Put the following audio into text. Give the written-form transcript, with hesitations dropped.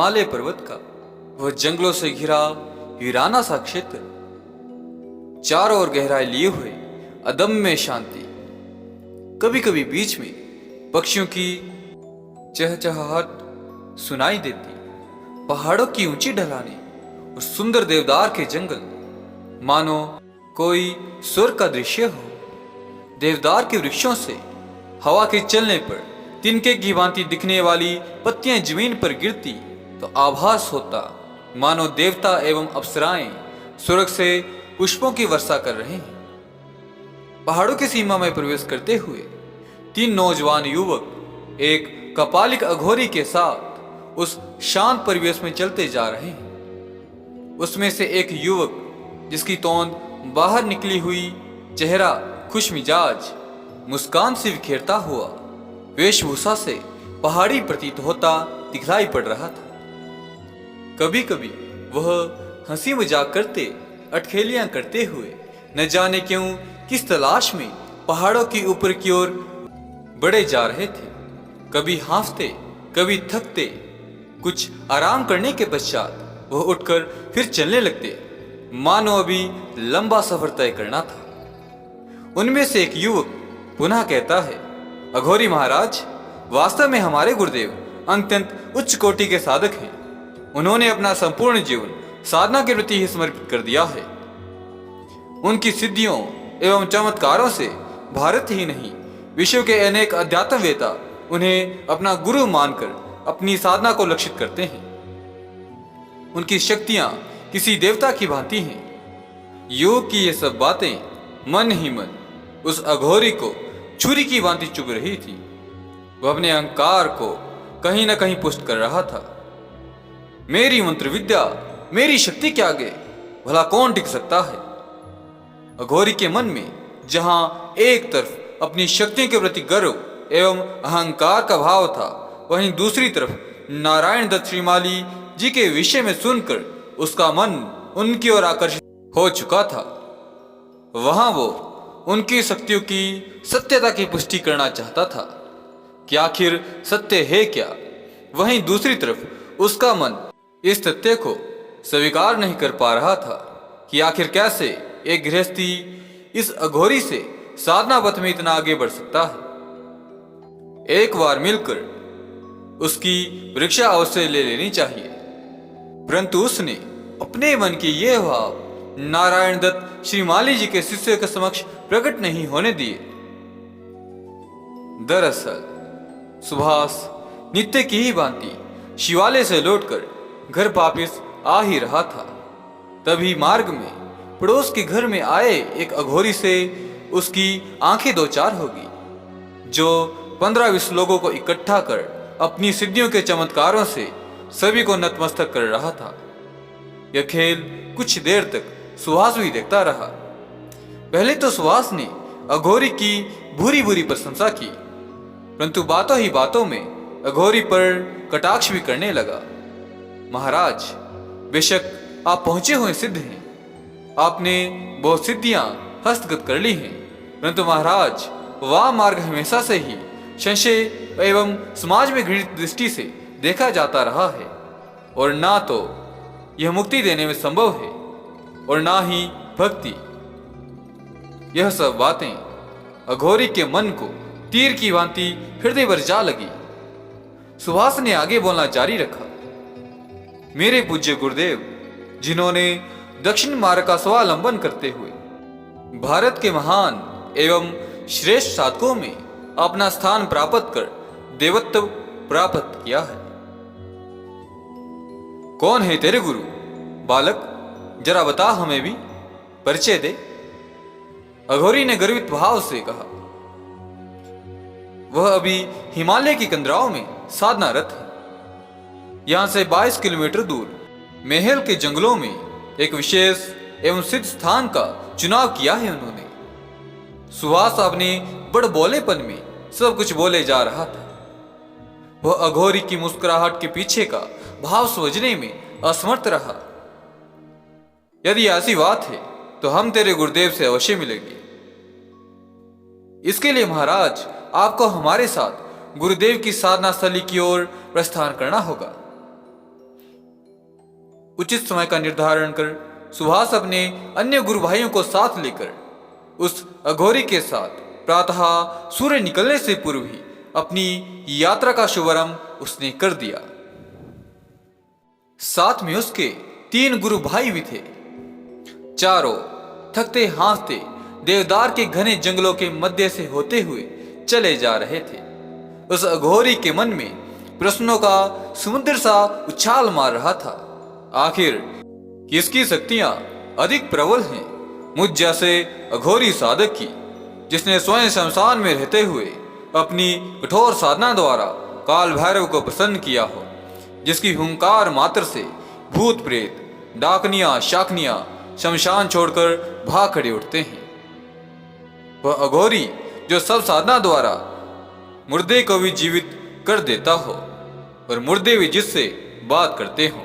हिमालय पर्वत का वह जंगलों से घिरा वीराना सा क्षेत्र, चारों ओर गहराई लिए हुए अदम्य शांति। कभी कभी बीच में पक्षियों की चहचहाहट सुनाई देती। पहाड़ों की ऊंची ढलानें और सुंदर देवदार के जंगल, मानो कोई स्वर्ग का दृश्य हो। देवदार के वृक्षों से हवा के चलने पर तिनके की भांति दिखने वाली पत्तियां जमीन पर गिरती तो आभास होता मानो देवता एवं अप्सराएं स्वर्ग से पुष्पों की वर्षा कर रहे हैं। पहाड़ों की सीमा में प्रवेश करते हुए 3 नौजवान युवक एक कपालिक अघोरी के साथ उस शांत परिवेश में चलते जा रहे हैं। उसमें से एक युवक, जिसकी तोंद बाहर निकली हुई, चेहरा खुश मिजाज, मुस्कान से बिखेरता हुआ, वेशभूषा से पहाड़ी प्रतीत होता दिखलाई पड़ रहा था। कभी कभी वह हंसी मजाक करते, अटखेलियां करते हुए न जाने क्यों किस तलाश में पहाड़ों की ऊपर की ओर बढ़े जा रहे थे। कभी हाँफते, कभी थकते, कुछ आराम करने के पश्चात वह उठकर फिर चलने लगते, मानो अभी लंबा सफर तय करना था। उनमें से एक युवक पुनः कहता है, अघोरी महाराज, वास्तव में हमारे गुरुदेव अत्यंत उच्च कोटि के साधक हैं। उन्होंने अपना संपूर्ण जीवन साधना के प्रति ही समर्पित कर दिया है। उनकी सिद्धियों एवं चमत्कारों से भारत ही नहीं, विश्व के अनेक अध्यात्मवेता उन्हें अपना गुरु मानकर अपनी साधना को लक्षित करते हैं। उनकी शक्तियां किसी देवता की भांति हैं। योग की ये सब बातें मन ही मन उस अघोरी को छुरी की भांति चुभ रही थी। वह अपने अहंकार को कहीं न कहीं पुष्ट कर रहा था। मेरी मंत्र विद्या, मेरी शक्ति के आगे भला कौन टिक सकता है। अघोरी के मन में जहां एक तरफ अपनी शक्तियों के प्रति गर्व एवं अहंकार का भाव था, वहीं दूसरी तरफ नारायण दत्त श्रीमाली जी के विषय में सुनकर उसका मन उनकी ओर आकर्षित हो चुका था। वहां वो उनकी शक्तियों की सत्यता की पुष्टि करना चाहता था कि आखिर सत्य है क्या। वहीं दूसरी तरफ उसका मन इस तथ्य को स्वीकार नहीं कर पा रहा था कि आखिर कैसे एक गृहस्थी इस अघोरी से साधना पथ में इतना आगे बढ़ सकता है। एक बार मिलकर उसकी परीक्षा अवश्य ले लेनी चाहिए, परंतु उसने अपने मन के ये भाव नारायण दत्त श्रीमाली जी के शिष्य के समक्ष प्रकट नहीं होने दिए। दरअसल सुभाष नित्य की ही भांति शिवालय से लौटकर घर वापिस आ ही रहा था। तभी मार्ग में पड़ोस के घर में आए एक अघोरी से उसकी आंखें दो चार होगी, जो 15-20 लोगों को इकट्ठा कर अपनी सिद्धियों के चमत्कारों से सभी को नतमस्तक कर रहा था। यह खेल कुछ देर तक सुहास भी देखता रहा। पहले तो सुहास ने अघोरी की बुरी बुरी प्रशंसा की, परंतु बातों ही बातों में अघोरी पर कटाक्ष भी करने लगा। महाराज, बेशक आप पहुंचे हुए सिद्ध हैं, आपने बहुत सिद्धियां हस्तगत कर ली हैं, परंतु महाराज, वह मार्ग हमेशा से ही संशय एवं समाज में घृणित दृष्टि से देखा जाता रहा है, और ना तो यह मुक्ति देने में संभव है और ना ही भक्ति। यह सब बातें अघोरी के मन को तीर की भांति हृदय पर जा लगी। सुभाष ने आगे बोलना जारी रखा, मेरे पूज्य गुरुदेव, जिन्होंने दक्षिण मार्ग का स्वावलंबन करते हुए भारत के महान एवं श्रेष्ठ साधकों में अपना स्थान प्राप्त कर देवत्व प्राप्त किया है। कौन है तेरे गुरु? बालक, जरा बता, हमें भी परिचय दे। अघोरी ने गर्वित भाव से कहा। वह अभी हिमालय की कंदराओं में साधनारत है। यहां से 22 किलोमीटर दूर मेहल के जंगलों में एक विशेष एवं सिद्ध स्थान का चुनाव किया है उन्होंने। सुहास अपने बड़ बोलेपन में सब कुछ बोले जा रहा था। वह अघोरी की मुस्कुराहट के पीछे का भाव समझने में असमर्थ रहा। यदि ऐसी बात है तो हम तेरे गुरुदेव से अवश्य मिलेंगे। इसके लिए महाराज, आपको हमारे साथ गुरुदेव की साधना स्थली की ओर प्रस्थान करना होगा। उचित समय का निर्धारण कर सुहास अपने अन्य गुरु भाइयों को साथ लेकर उस अघोरी के साथ प्रातः सूर्य निकलने से पूर्व ही अपनी यात्रा का शुभारंभ उसने कर दिया। साथ में उसके 3 गुरु भाई भी थे। चारों थकते हाँफते देवदार के घने जंगलों के मध्य से होते हुए चले जा रहे थे। उस अघोरी के मन में प्रश्नों का समुद्र सा उछाल मार रहा था। आखिर किसकी शक्तियां अधिक प्रबल हैं, मुझ जैसे अघोरी साधक की, जिसने स्वयं शमशान में रहते हुए अपनी कठोर साधना द्वारा काल भैरव को प्रसन्न किया हो, जिसकी हुंकार मात्र से भूत प्रेत डाकनियां शाकनियां शमशान छोड़कर भाग खड़े उठते हैं। वह अघोरी जो सब साधना द्वारा मुर्दे को भी जीवित कर देता हो और मुर्दे भी जिससे बात करते हो।